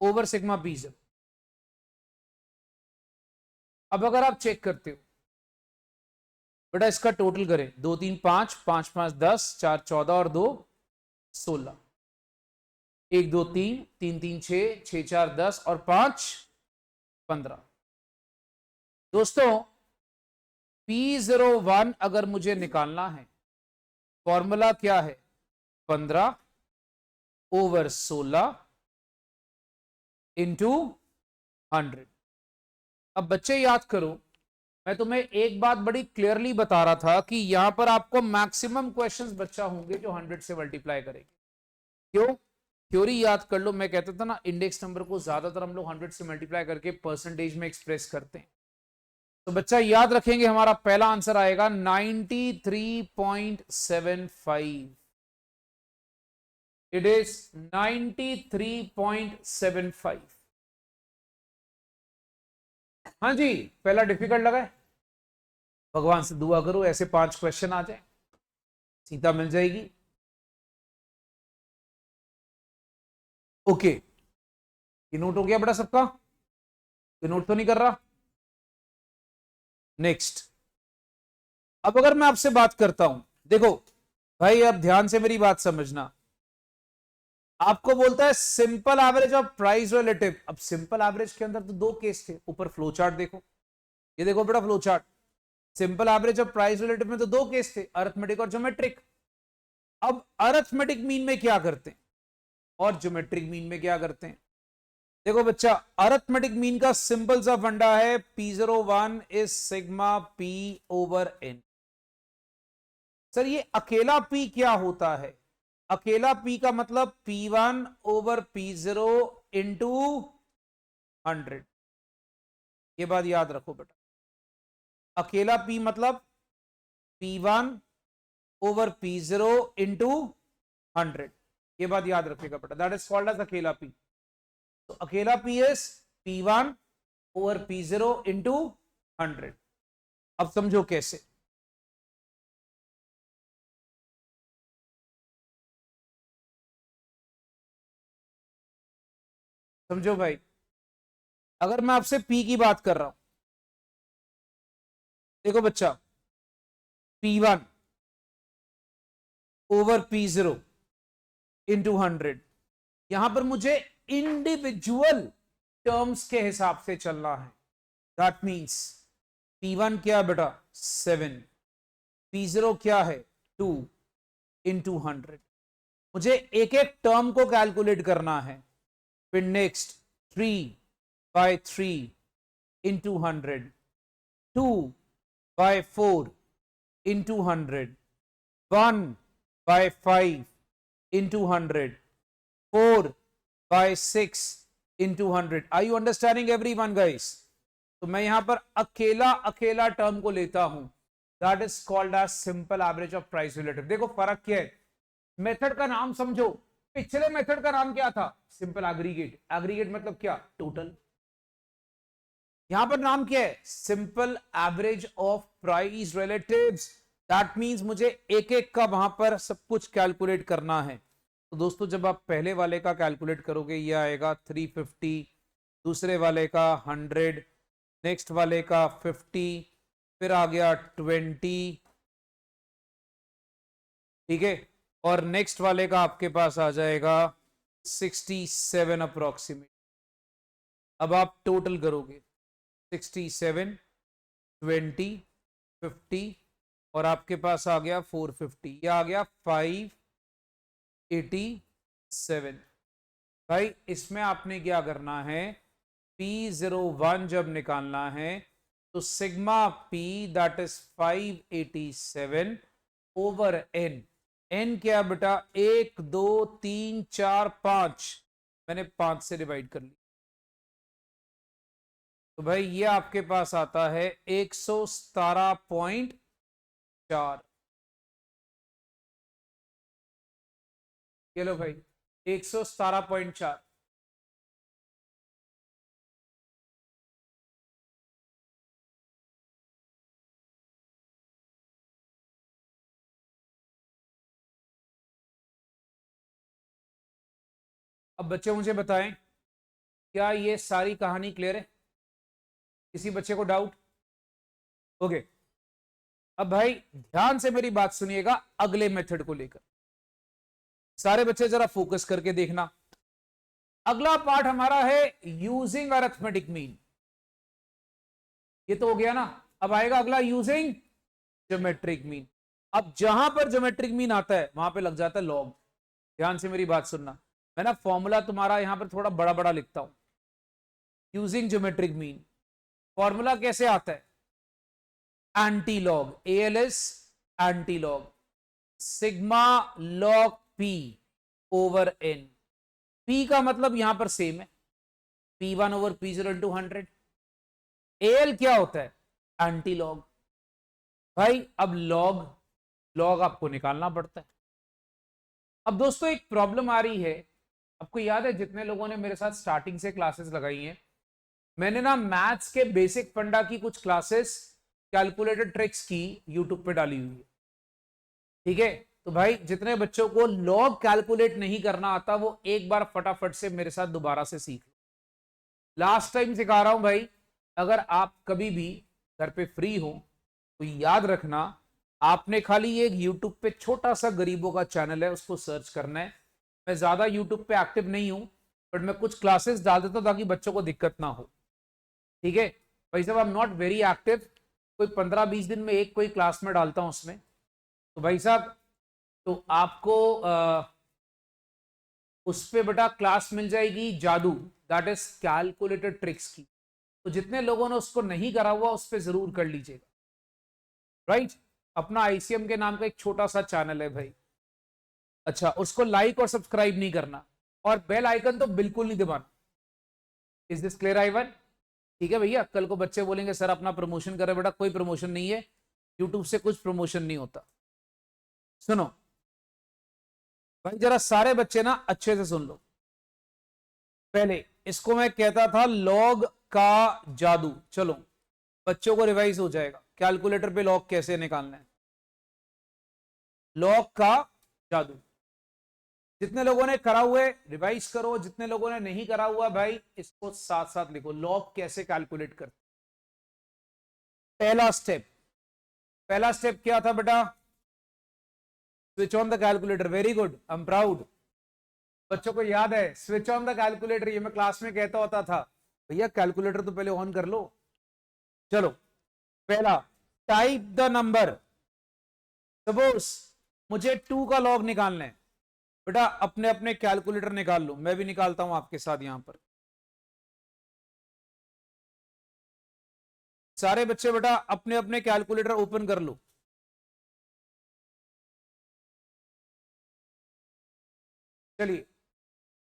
over sigma P0। अब अगर आप चेक करते हो बेटा, इसका टोटल करें, 2 3 5, 5 5 10, 4 14 और 2 16, 1 2 3, 3 3 6, 6 4 10 और 5 15। दोस्तों P01 अगर मुझे निकालना है, फॉर्मूला क्या है? 15 ओवर 16 इंटू 100। अब बच्चे याद करो, मैं तुम्हें एक बात बड़ी क्लियरली बता रहा था कि यहां पर आपको मैक्सिमम क्वेश्चंस बच्चा होंगे जो 100 से मल्टीप्लाई करेंगे। क्यों? थ्योरी याद कर लो, मैं कहता था ना इंडेक्स नंबर को ज्यादातर हम लोग 100 से मल्टीप्लाई करके परसेंटेज में एक्सप्रेस करते हैं। तो बच्चा याद रखेंगे, हमारा पहला आंसर आएगा 93.75। It is 93.75। हाँ जी, पहला डिफिकल्ट लगा है, भगवान से दुआ करो ऐसे 5 क्वेश्चन आ जाए, सीता मिल जाएगी। ओके, ये नोट हो गया बेटा सबका? ये नोट तो नहीं कर रहा? नेक्स्ट, अब अगर मैं आपसे बात करता हूं, देखो भाई अब ध्यान से मेरी बात समझना, आपको बोलता है simple average of price relative. अब सिंपल एवरेज के अंदर तो 2 केस थे, ऊपर फ्लो चार्ट देखो, ये देखो बेटा flow chart, simple average of price relative में तो 2 केस थे, अरिथमेटिक और ज्योमेट्रिक। अब अरिथमेटिक मीन में क्या करते हैं और ज्योमेट्रिक मीन में क्या करते हैं? देखो बच्चा, अरिथमेटिक मीन का सिंपल सा फंडा है P01 is sigma P over N। Sir ये अकेला P क्या होता है? अकेला P का मतलब P1 ओवर P0 इंटू 100, ये बात याद रखो बेटा। अकेला P मतलब P1 ओवर P0 इंटू 100, ये बात याद रखिएगा बेटा, दैट इज कॉल्ड एज अकेला P। तो अकेला P is P1 over P0 into 100। अब समझो कैसे, समझो भाई, अगर मैं आपसे P की बात कर रहा हूं, देखो बच्चा P1 ओवर P0 इंटू 100, यहां पर मुझे इंडिविजुअल टर्म्स के हिसाब से चलना है। दैट मीन्स P1 क्या है बेटा 7, P0 क्या है 2 into 100। मुझे एक एक टर्म को कैलकुलेट करना है। फिर next 3/3 into 100, 2/4 into 100, 1/5 into 100, 4/6 into 100। Are you understanding everyone guys? तो मैं यहां पर अकेला अकेला टर्म को लेता हूं, that is called as simple average of price relative. देखो फर्क क्या है, मेथड का नाम समझो। पिछले मेथड का नाम क्या था, सिंपल एग्रीगेट। एग्रीगेट मतलब क्या, टोटल। यहां पर नाम क्या है, simple average of price relatives. That means मुझे एक एक का वहां पर सब कुछ कैलकुलेट करना है। तो दोस्तों जब आप पहले वाले का कैलकुलेट करोगे, ये आएगा 350, दूसरे वाले का 100, नेक्स्ट वाले का 50, फिर आ गया 20, ठीक है, और नेक्स्ट वाले का आपके पास आ जाएगा 67 अप्रोक्सीमेट। अब आप टोटल करोगे 67, 20, 50 और आपके पास आ गया 450, ये आ गया 587। भाई इसमें आपने क्या करना है, P01 जब निकालना है तो sigma P that is 587 over N। N क्या बेटा, 1 2 3 4 5, मैंने 5 से डिवाइड कर ली। तो भाई ये आपके पास आता है 117.4। ये लो भाई 117.4। अब बच्चे मुझे बताएं, क्या ये सारी कहानी क्लियर है? किसी बच्चे को डाउट? ओके, अब भाई ध्यान से मेरी बात सुनिएगा अगले मेथड को लेकर। सारे बच्चे जरा फोकस करके देखना। अगला पार्ट हमारा है यूजिंग अरिथमेटिक मीन। ये तो हो गया ना, अब आएगा अगला यूजिंग ज्योमेट्रिक मीन। अब जहां पर ज्योमेट्रिक मीन आता है वहां पे लग जाता है लॉग। ध्यान से मेरी बात सुनना, मैं ना फॉर्मूला तुम्हारा यहां पर थोड़ा बड़ा बड़ा लिखता हूं। यूजिंग ज्योमेट्रिक मीन फॉर्मूला कैसे आता है, anti log, ALS anti log sigma log P over N। P का मतलब यहां पर सेम है, P1 over P0 into 100। AL क्या होता है, एंटी लॉग। भाई अब लॉग लॉग आपको निकालना पड़ता है। अब दोस्तों एक प्रॉब्लम आ रही है, आपको याद है जितने लोगों ने मेरे साथ स्टार्टिंग से क्लासेस लगाई हैं, मैंने ना मैथ्स के बेसिक फंडा की कुछ क्लासेस कैलकुलेटेड ट्रिक्स की यूट्यूब पे डाली हुई है, ठीक है। तो भाई जितने बच्चों को लॉग कैलकुलेट नहीं करना आता वो एक बार फटाफट से मेरे साथ दोबारा से सीख लो। लास्ट टाइम सिखा रहा हूं भाई, अगर आप कभी भी घर पे फ्री हो तो याद रखना, आपने खाली एक यूट्यूब पे छोटा सा गरीबों का चैनल है उसको सर्च करना है। मैं ज्यादा यूट्यूब पे एक्टिव नहीं हूं, बट मैं कुछ क्लासेस डाल देता हूं ताकि बच्चों को दिक्कत ना हो, ठीक है। भाई साहब I am not very active, कोई 15-20 दिन में एक कोई क्लास में डालता हूं उसमें। तो भाई साहब तो आपको उस पे बेटा क्लास मिल जाएगी जादू, दैट इज कैलकुलेटेड ट्रिक्स की। तो जितने लोगों ने उसको नहीं करा हुआ उस पर जरूर कर लीजिएगा, राइट। अपना ICM के नाम का एक छोटा सा चैनल है भाई। अच्छा, उसको लाइक और सब्सक्राइब नहीं करना और बेल आइकन तो बिल्कुल नहीं दबाना। Is this clear Ivan? ठीक है भैया, कल को बच्चे बोलेंगे सर अपना प्रमोशन कर रहे, बेटा कोई प्रमोशन नहीं है, यूट्यूब से कुछ प्रमोशन नहीं होता। सुनो भाई जरा सारे बच्चे ना अच्छे से सुन लो। पहले इसको मैं कहता था लॉग का जादू। चलो बच्चों को रिवाइज हो जाएगा कैलकुलेटर पे लॉग कैसे निकालना है। लॉग का जादू जितने लोगों ने करा हुआ है रिवाइज करो, जितने लोगों ने नहीं करा हुआ भाई इसको साथ साथ लिखो, लॉग कैसे कैलकुलेट करते। पहला स्टेप क्या था बेटा, switch on the calculator. Very good, I am proud. बच्चों को याद है स्विच ऑन द कैलकुलेटर, ये मैं क्लास में कहता होता था, भैया कैलकुलेटर तो पहले ऑन कर लो। चलो पहला, टाइप द नंबर। सपोज मुझे 2 का लॉग निकालना है, बेटा अपने अपने कैलकुलेटर निकाल लो, मैं भी निकालता हूं आपके साथ यहां पर। सारे बच्चे बेटा अपने अपने कैलकुलेटर ओपन कर लो। चलिए,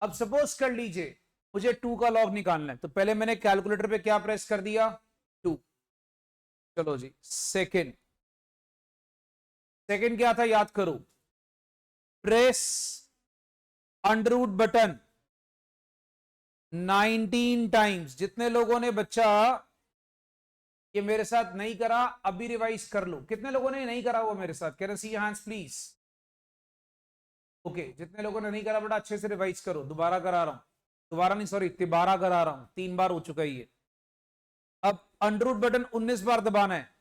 अब सपोज कर लीजिए मुझे 2 का लॉग निकालना है, तो पहले मैंने कैलकुलेटर पे क्या प्रेस कर दिया, 2। चलो जी, सेकंड, सेकंड क्या था याद करो, press under root button 19 times. जितने लोगों ने बच्चा ये मेरे साथ नहीं करा, अभी रिवाइज कर लो। कितने लोगों ने नहीं करा हुआ मेरे साथ, can I see your hands please. Okay, जितने लोगों ने नहीं करा बेटा अच्छे से रिवाइज करो, दोबारा करा रहा हूं, दोबारा नहीं सॉरी, तिबारा करा रहा हूं, 3 बार हो चुका है ये। अब अंडर रूट बटन 19 बार दबाना है,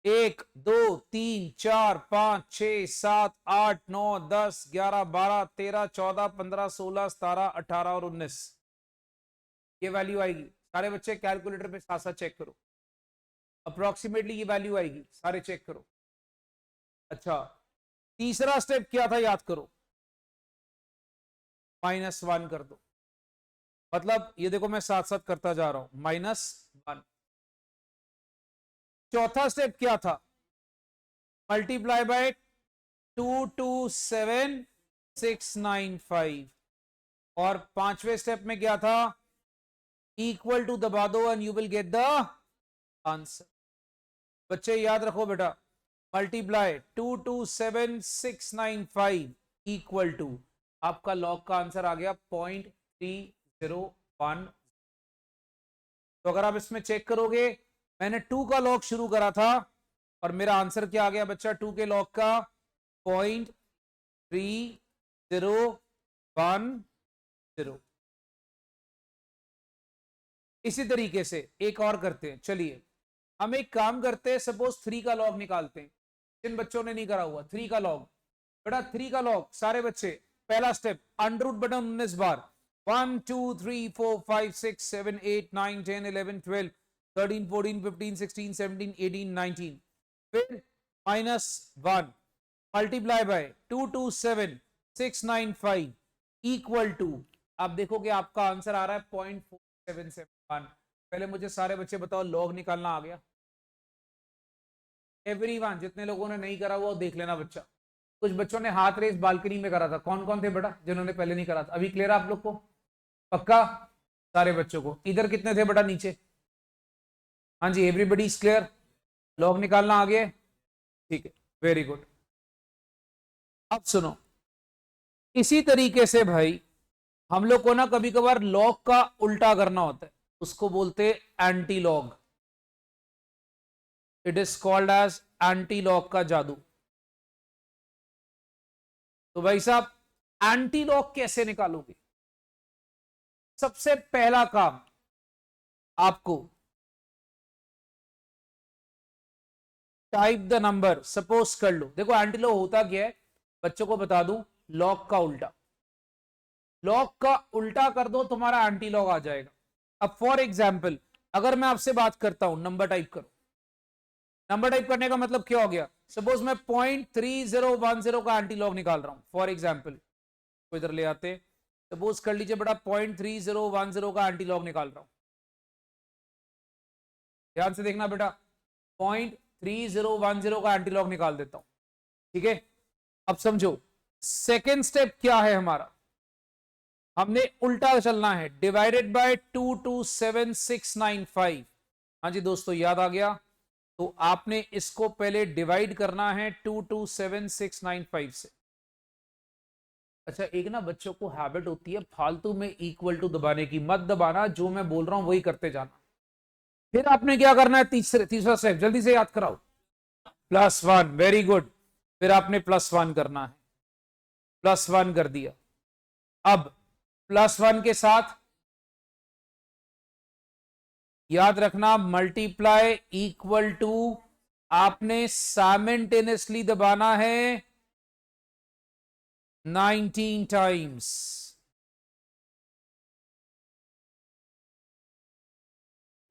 1 2 3 4 5 6 7 8 9 10 11 12 13 14 15 16 17 18 और 19, ये वैल्यू आएगी। सारे बच्चे कैलकुलेटर पे साथ साथ चेक करो, अप्रोक्सीमेटली ये वैल्यू आएगी, सारे चेक करो। अच्छा, तीसरा स्टेप क्या था याद करो, -1 कर दो। मतलब ये देखो मैं साथ साथ करता जा रहा हूं, -1। चौथा स्टेप क्या था, मल्टीप्लाई बाय 227695। और पांचवें स्टेप में क्या था, इक्वल टू दबा दो and you will get the answer. बच्चे याद रखो बेटा, मल्टीप्लाई 227695 इक्वल टू, आपका लॉग का आंसर आ गया 0.301। तो अगर आप इसमें चेक करोगे, मैंने 2 का लॉग शुरू करा था और मेरा आंसर क्या आ गया बच्चा, 2 के लॉग का 0.3010। इसी तरीके से एक और करते हैं, चलिए हम एक काम करते हैं, सपोज 3 का लॉग निकालते हैं। जिन बच्चों ने नहीं करा हुआ 3 का लॉग, बेटा 3 का लॉग सारे बच्चे, पहला स्टेप अंडर रूट बटन 19 बार, 1 2 3 4 5 6 7 8 9 10 11 12 13 14 15 16 17 18 19। फिर -1 मल्टीप्लाई बाय 227695 इक्वल टू, आप देखोगे आपका आंसर आ रहा है 0.4771। पहले मुझे सारे बच्चे बताओ लॉग निकालना आ गया, एवरीवन। जितने लोगों ने नहीं करा वो देख लेना बच्चा। कुछ बच्चों ने हाथ रेस बालकनी में करा था, कौन कौन थे बेटा जिन्होंने पहले नहीं करा था, अभी क्लियर है आप लोग को, पक्का सारे बच्चों को। इधर कितने थे बेटा नीचे, हाँ जी एवरीबडी इज क्लियर, लॉग निकालना आ गया, ठीक है वेरी गुड। अब सुनो, इसी तरीके से भाई हम लोग को ना कभी कभार लॉग का उल्टा करना होता है, उसको बोलते हैं antilog. It is called as antilog का जादू। तो भाई साहब एंटी लॉग कैसे निकालोगे, सबसे पहला काम आपको टाइप द नंबर। सपोज कर लो, देखो एंटी लॉग होता क्या है, बच्चों को बता दूं, लॉग का उल्टा। लॉग का उल्टा कर दो तुम्हारा एंटी लॉग आ जाएगा। अब फॉर एग्जाम्पल अगर मैं आपसे बात करता हूं नंबर टाइप करो, नंबर टाइप करने का मतलब क्या हो गया, सपोज मैं 0.3010 का एंटी लॉग निकाल रहा हूं फॉर एग्जाम्पल, तो इधर ले आते, सपोज कर लीजिए बेटा 0.3010 का एंटी लॉग निकाल रहा हूं, ध्यान से देखना बेटा, 0.3010 का एंटी लॉग निकाल देता हूं, ठीक है। अब समझो सेकेंड स्टेप क्या है हमारा, हमने उल्टा चलना है, डिवाइडेड बाय 227695। हाँ जी दोस्तों याद आ गया, तो आपने इसको पहले डिवाइड करना है 227695 से। अच्छा एक ना बच्चों को हैबिट होती है फालतू में इक्वल टू दबाने की, मत दबाना, जो मैं बोल रहा हूं वही करते जाना। फिर आपने क्या करना है, तीसरा स्टेप जल्दी से याद कराओ, +1, वेरी गुड। फिर आपने +1 करना है, +1 कर दिया। अब +1 के साथ याद रखना मल्टीप्लाई इक्वल टू, आपने साइमल्टेनियसली दबाना है 19 टाइम्स,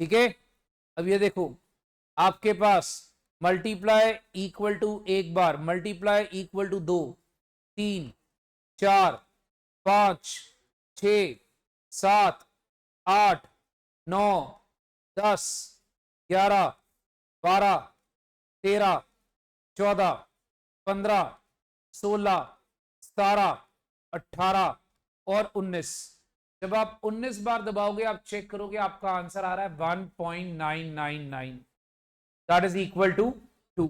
ठीक है। अब ये देखो आपके पास मल्टीप्लाई इक्वल टू एक बार, मल्टीप्लाई इक्वल टू 2, 3, 4, 5, 6, 7, 8, 9, 10, 11, 12, 13, 14, 15, 16, 17, 18 और 19। जब आप 19 बार दबाओगे आप चेक करोगे आपका आंसर आ रहा है 1.999, दैट इज इक्वल टू 2।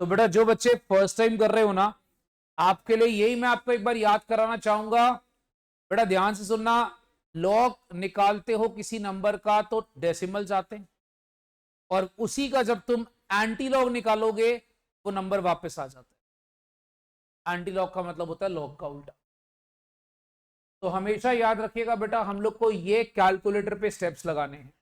तो बेटा जो बच्चे फर्स्ट टाइम कर रहे हो ना, आपके लिए यही मैं आपको एक बार याद कराना चाहूंगा। बेटा ध्यान से सुनना, लॉग निकालते हो किसी नंबर का तो डेसिमल्स आते हैं, और उसी का जब तुम एंटी लॉग निकालोगे वो नंबर वापस आ जाता है। एंटी लॉग का मतलब होता है लॉग का उल्टा। तो हमेशा याद रखिएगा बेटा, हम लोग को ये कैलकुलेटर पे स्टेप्स लगाने हैं।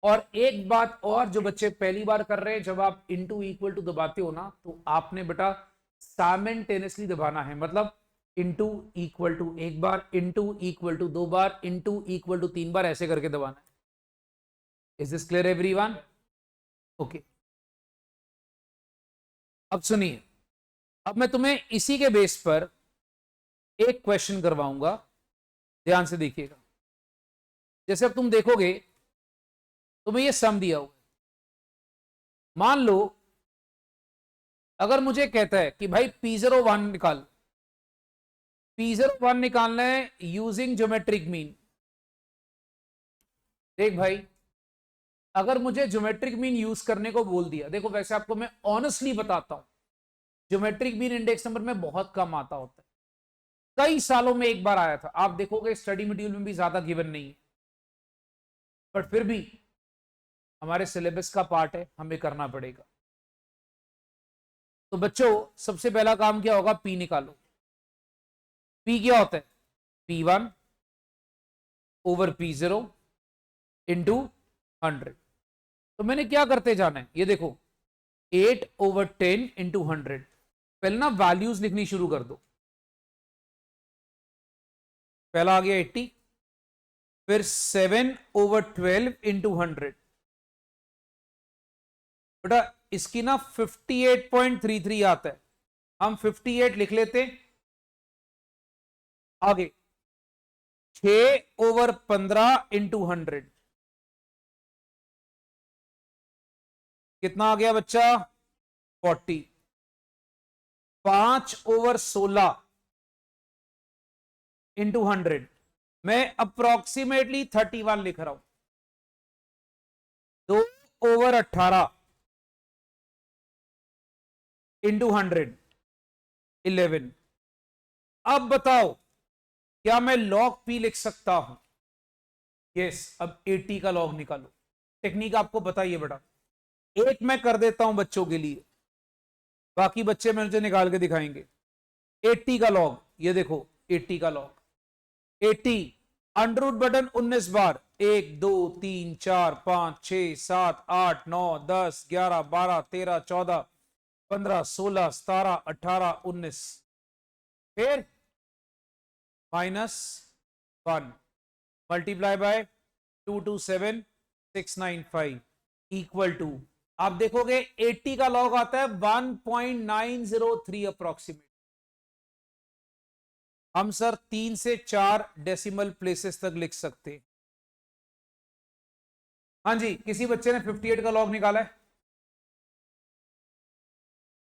और एक बात और, जो बच्चे पहली बार कर रहे हैं, जब आप इनटू इक्वल टू दबाते हो ना, तो आपने बेटा साइमल्टेनियसली दबाना है। मतलब इनटू इक्वल टू एक बार, इनटू इक्वल टू दो बार, इनटू इक्वल टू तीन बार, ऐसे करके दबाना है। Is this clear everyone? Okay, अब सुनिए, अब मैं तुम्हें इसी के बेस पर एक क्वेश्चन करवाऊंगा, ध्यान से देखिएगा। जैसे अब तुम देखोगे, तुम्हें ये सम दिया हुआ है। मान लो अगर मुझे कहता है कि भाई P01 निकाल, P01 निकालना है यूजिंग ज्योमेट्रिक मीन। देख भाई, अगर मुझे ज्योमेट्रिक मीन यूज करने को बोल दिया, देखो वैसे आपको मैं ऑनेस्टली बताता हूं, ज्योमेट्रिक मीन इंडेक्स नंबर में बहुत कम आता होता है। कई सालों में एक बार आया था, आप देखोगे स्टडी मटेरियल में भी ज्यादा गिवन नहीं है, बट फिर भी हमारे सिलेबस का पार्ट है, हमें करना पड़ेगा। तो बच्चों सबसे पहला काम क्या होगा, पी निकालो। पी क्या होता है, P1 ओवर P0 इंटू 100। तो मैंने क्या करते जाना है, ये देखो 8/10 इंटू 100। पहले ना वैल्यूज लिखनी शुरू कर दो। पहला आ गया 80, फिर 7/12 इंटू 100। बेटा इसकी ना 58.33 आता है, हम 58 लिख लेते। आगे 6/15 इंटू 100, कितना आ गया बच्चा, 40। 5/16 इंटू 100, मैं अप्रोक्सीमेटली 31 लिख रहा हूं। 2/18 इंटू 100, 11। अब बताओ क्या मैं लॉग पी लिख सकता हूं? यस, अब 80 का लॉग निकालो। टेक्निक आपको बताइए बेटा, एक मैं कर देता हूं बच्चों के लिए, बाकी बच्चे मुझे निकाल के दिखाएंगे। 80 का लॉग, ये देखो 80 का लॉग, 80 अंडर रूट बटन 19 बार, 1 2 3 4 5 6 7 8 9 10 11 12 13 14 15 16 17 18 19, फिर -1 मल्टीप्लाई बाय 227,695 इक्वल टू, आप देखोगे 80 का लॉग आता है 1.903 अप्रोक्सीमेट। हम सर 3 से 4 डेसिमल प्लेसेस तक लिख सकते। हाँ जी, किसी बच्चे ने 58 का लॉग निकाला है,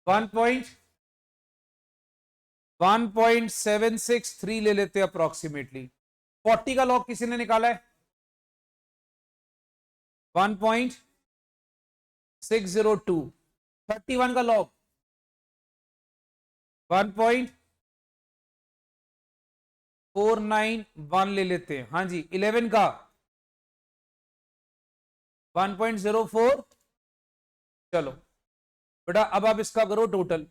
1.763 ले लेते अप्रोक्सीमेटली। 40 का लॉग किसी ने निकाला है, 1.602। 31 का लॉग 1.491 ले लेते हैं। हाँ जी, 11 का 1.04। चलो बेटा अब आप इसका करो टोटल।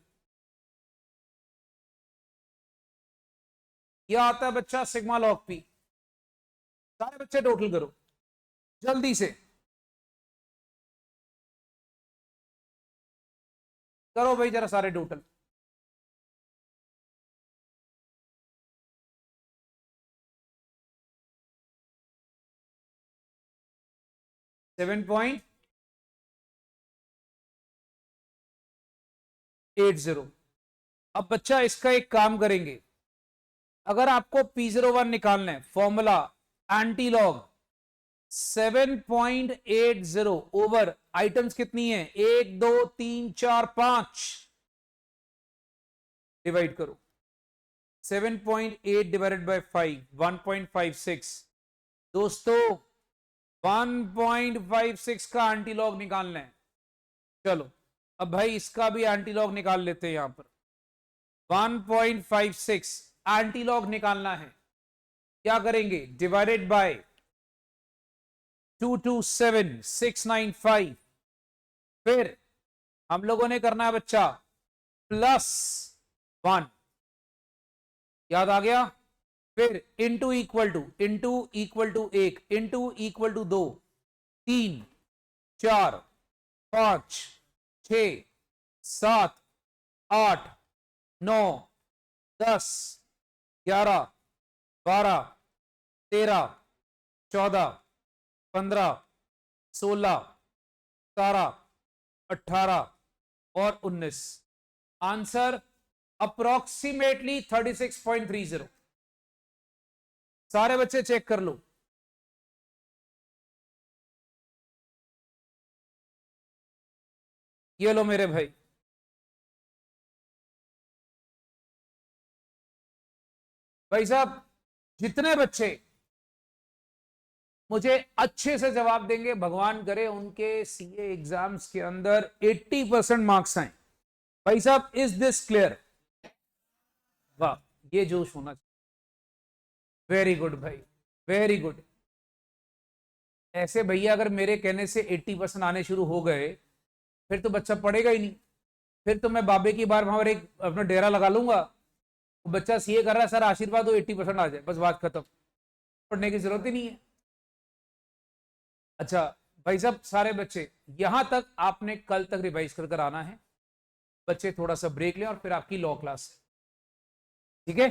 यह आता है बच्चा सिग्मा लॉग पी। सारे बच्चे टोटल करो जल्दी से, करो भाई जरा सारे टोटल। 7. 80। अब बच्चा इसका एक काम करेंगे, अगर आपको P01 निकालना है, formula anti log 7.80 over items कितनी है, 1 2 3 4 5, डिवाइड करो 7.8 डिवाइडेड बाय 5, 1.56। दोस्तों 1.56 का एंटीलॉग निकालना है। चलो अब भाई इसका भी एंटीलॉग निकाल लेते हैं। यहां पर 1.56 एंटीलॉग निकालना है, क्या करेंगे, डिवाइडेड बाय 227695, फिर हम लोगों ने करना है बच्चा +1, याद आ गया, फिर into equal to 1 into equal to 2, 3 4 5 6 7 8 9 10 11 12 13 14 15 16 17 18 और 19। Answer approximately 36.30। सारे बच्चे चेक कर लो। ये लो मेरे भाई, भाई साहब जितने बच्चे मुझे अच्छे से जवाब देंगे, भगवान करे उनके सीए एग्जाम्स के अंदर 80% मार्क्स आए। भाई साहब इज दिस क्लियर? वाह, ये जोश होना चाहिए। वेरी गुड भाई, वेरी गुड। ऐसे भैया अगर मेरे कहने से 80% आने शुरू हो गए, फिर तो बच्चा पढ़ेगा ही नहीं। फिर तो मैं बाबे की बार वहां पर एक अपना डेरा लगा लूंगा, बच्चा सीए कर रहा है, सर आशीर्वाद हो 80% आ जाए, बस बात खत्म, पढ़ने की जरूरत ही नहीं है। अच्छा भाई साहब सारे बच्चे यहां तक आपने कल तक रिवाइज कर कर आना है। बच्चे थोड़ा सा ब्रेक लें और फिर आपकी लॉ क्लास है, ठीक है।